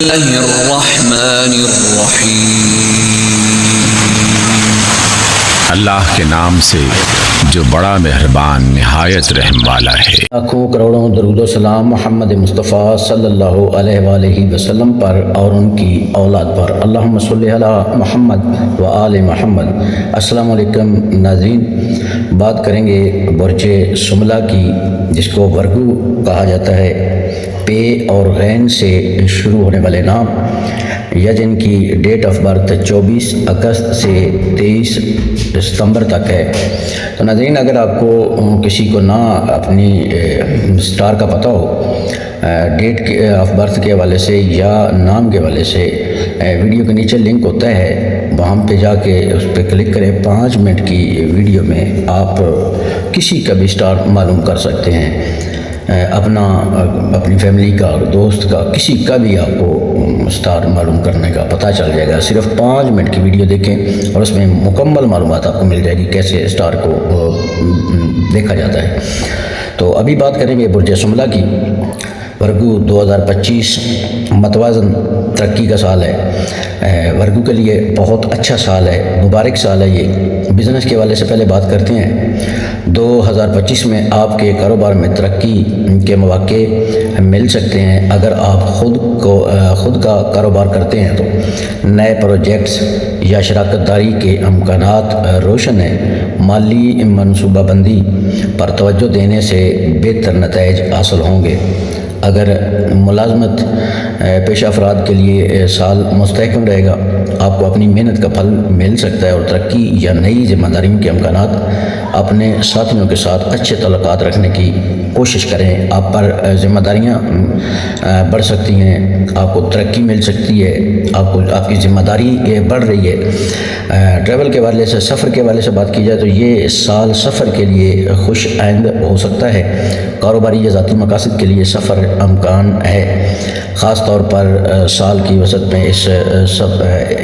الله الرحمن الرحیم۔ اللہ کے نام سے جو بڑا مہربان نہایت رحم والا ہے۔ لاکھوں کروڑوں درود و سلام محمد مصطفیٰ صلی اللہ علیہ وآلہ وسلم پر اور ان کی اولاد پر۔ اللہم صلی علی محمد و آل محمد۔ السلام علیکم ناظرین، بات کریں گے برج سملہ کی، جس کو ورگو کہا جاتا ہے۔ پے اور غین سے شروع ہونے والے نام، یا جن کی ڈیٹ آف برتھ 24 اگست سے 23 ستمبر تک ہے۔ تو ناظرین، اگر آپ کو کسی کو نہ اپنی سٹار کا پتہ ہو ڈیٹ آف برتھ کے حوالے سے یا نام کے حوالے سے، ویڈیو کے نیچے لنک ہوتا ہے، وہاں پہ جا کے اس پہ کلک کریں۔ 5 منٹ کی ویڈیو میں آپ کسی کا بھی سٹار معلوم کر سکتے ہیں، اپنی فیملی کا، دوست کا، کسی کا بھی آپ کو سٹار معلوم کرنے کا پتہ چل جائے گا۔ صرف 5 منٹ کی ویڈیو دیکھیں اور اس میں مکمل معلومات آپ کو مل جائے گی کیسے سٹار کو دیکھا جاتا ہے۔ تو ابھی بات کریں گے برج سملہ کی۔ ورگو 2025 متوازن ترقی کا سال ہے، ورگو کے لیے بہت اچھا سال ہے، مبارک سال ہے یہ۔ بزنس کے حوالے سے پہلے بات کرتے ہیں۔ 2025 میں آپ کے کاروبار میں ترقی کے مواقع مل سکتے ہیں۔ اگر آپ خود کا کاروبار کرتے ہیں تو نئے پروجیکٹس یا شراکت داری کے امکانات روشن ہیں۔ مالی منصوبہ بندی پر توجہ دینے سے بہتر نتائج حاصل ہوں گے۔ اگر ملازمت پیشہ افراد کے لیے سال مستحکم رہے گا، آپ کو اپنی محنت کا پھل مل سکتا ہے اور ترقی یا نئی ذمہ داریوں کے امکانات۔ اپنے ساتھیوں کے ساتھ اچھے تعلقات رکھنے کی کوشش کریں، آپ پر ذمہ داریاں بڑھ سکتی ہیں، آپ کو ترقی مل سکتی ہے، آپ کی ذمہ داری بڑھ رہی ہے۔ ٹریول کے حوالے سے، سفر کے حوالے سے بات کی جائے تو یہ سال سفر کے لیے خوش آئند ہو سکتا ہے۔ کاروباری یا ذاتی مقاصد کے لیے سفر امکان ہے، خاص طور پر سال کی وسط میں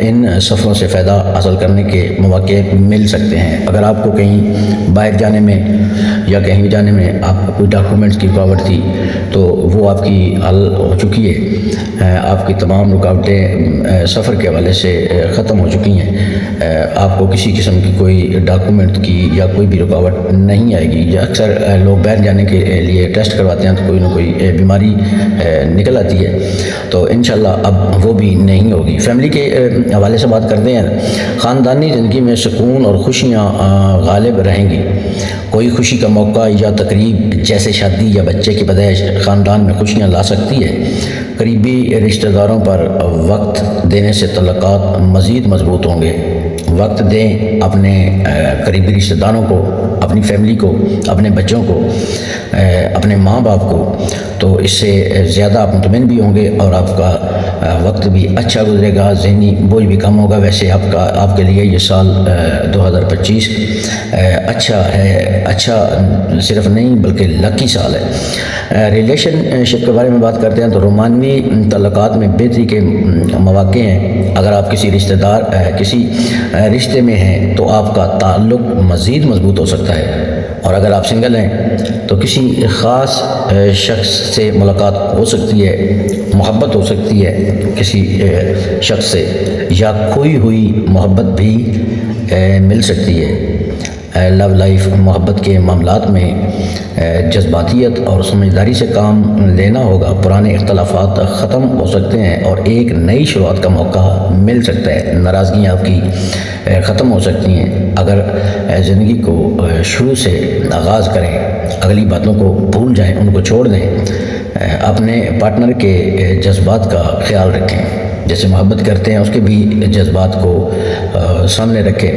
ان سفروں سے فائدہ حاصل کرنے کے مواقع مل سکتے ہیں۔ اگر آپ کو کہیں باہر جانے میں یا کہیں بھی جانے میں آپ کو کوئی ڈاکومنٹس کی رکاوٹ تھی تو وہ آپ کی حل ہو چکی ہے، آپ کی تمام رکاوٹیں سفر کے حوالے سے ختم ہو چکی ہیں۔ آپ کو کسی قسم کی کوئی ڈاکومنٹ کی یا کوئی بھی رکاوٹ نہیں آئے گی۔ یا اکثر لوگ باہر جانے کے لیے ٹیسٹ کرواتے ہیں تو کوئی نہ کوئی بیماری نکل آتی ہے، تو انشاءاللہ اب وہ بھی نہیں ہوگی۔ فیملی کے حوالے سے بات کرتے ہیں۔ خاندانی زندگی میں سکون اور خوشیاں غالب رہیں گی۔ کوئی خوشی کا موقع یا تقریب جیسے شادی یا بچے کی پیدائش خاندان میں خوشیاں لا سکتی ہے۔ قریبی رشتہ داروں پر وقت دینے سے تعلقات مزید مضبوط ہوں گے۔ وقت دیں اپنے قریبی رشتہ داروں کو، اپنی فیملی کو، اپنے بچوں کو، اپنے ماں باپ کو، تو اس سے زیادہ آپ مطمئن بھی ہوں گے اور آپ کا وقت بھی اچھا گزرے گا، ذہنی بوجھ بھی کم ہوگا۔ ویسے آپ کے لیے یہ سال 2025 اچھا ہے، اچھا صرف نہیں بلکہ لکی سال ہے۔ ریلیشن شپ کے بارے میں بات کرتے ہیں تو رومانوی تعلقات میں بہتری کے مواقع ہیں۔ اگر آپ کسی رشتے میں ہیں تو آپ کا تعلق مزید مضبوط ہو سکتا ہے، اور اگر آپ سنگل ہیں تو کسی خاص شخص سے ملاقات ہو سکتی ہے، محبت ہو سکتی ہے کسی شخص سے، یا کھوئی ہوئی محبت بھی مل سکتی ہے۔ لو لائف، محبت کے معاملات میں جذباتیت اور سمجھداری سے کام لینا ہوگا۔ پرانے اختلافات ختم ہو سکتے ہیں اور ایک نئی شروعات کا موقع مل سکتا ہے۔ ناراضگیاں آپ کی ختم ہو سکتی ہیں اگر زندگی کو شروع سے آغاز کریں، اگلی باتوں کو بھول جائیں، ان کو چھوڑ دیں۔ اپنے پارٹنر کے جذبات کا خیال رکھیں، جیسے محبت کرتے ہیں اس کے بھی جذبات کو سامنے رکھیں۔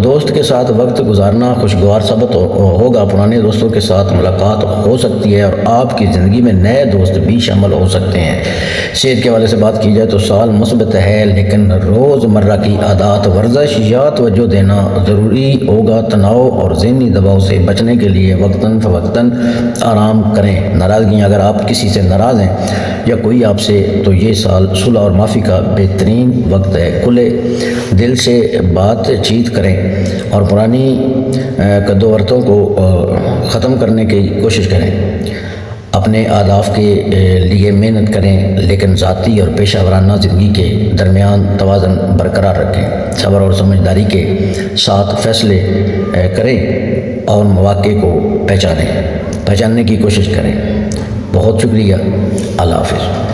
دوست کے ساتھ وقت گزارنا خوشگوار ثابت ہوگا۔ پرانے دوستوں کے ساتھ ملاقات ہو سکتی ہے اور آپ کی زندگی میں نئے دوست بھی شامل ہو سکتے ہیں۔ صحت کے حوالے سے بات کی جائے تو سال مثبت ہے، لیکن روزمرہ کی عادات، ورزش یا توجہ دینا ضروری ہوگا۔ تناؤ اور ذہنی دباؤ سے بچنے کے لیے وقتاً فوقتاً آرام کریں۔ ناراضگیاں، اگر آپ کسی سے ناراض ہیں یا کوئی آپ سے، تو یہ سال صلح اور معافی کا بہترین وقت ہے۔ کھلے دل سے بات چیت کریں اور پرانی قدوورتوں کو ختم کرنے کی کوشش کریں۔ اپنے اہداف کے لیے محنت کریں، لیکن ذاتی اور پیشہ ورانہ زندگی کے درمیان توازن برقرار رکھیں۔ صبر اور سمجھداری کے ساتھ فیصلے کریں اور مواقع کو پہچاننے کی کوشش کریں۔ بہت شکریہ، اللہ حافظ۔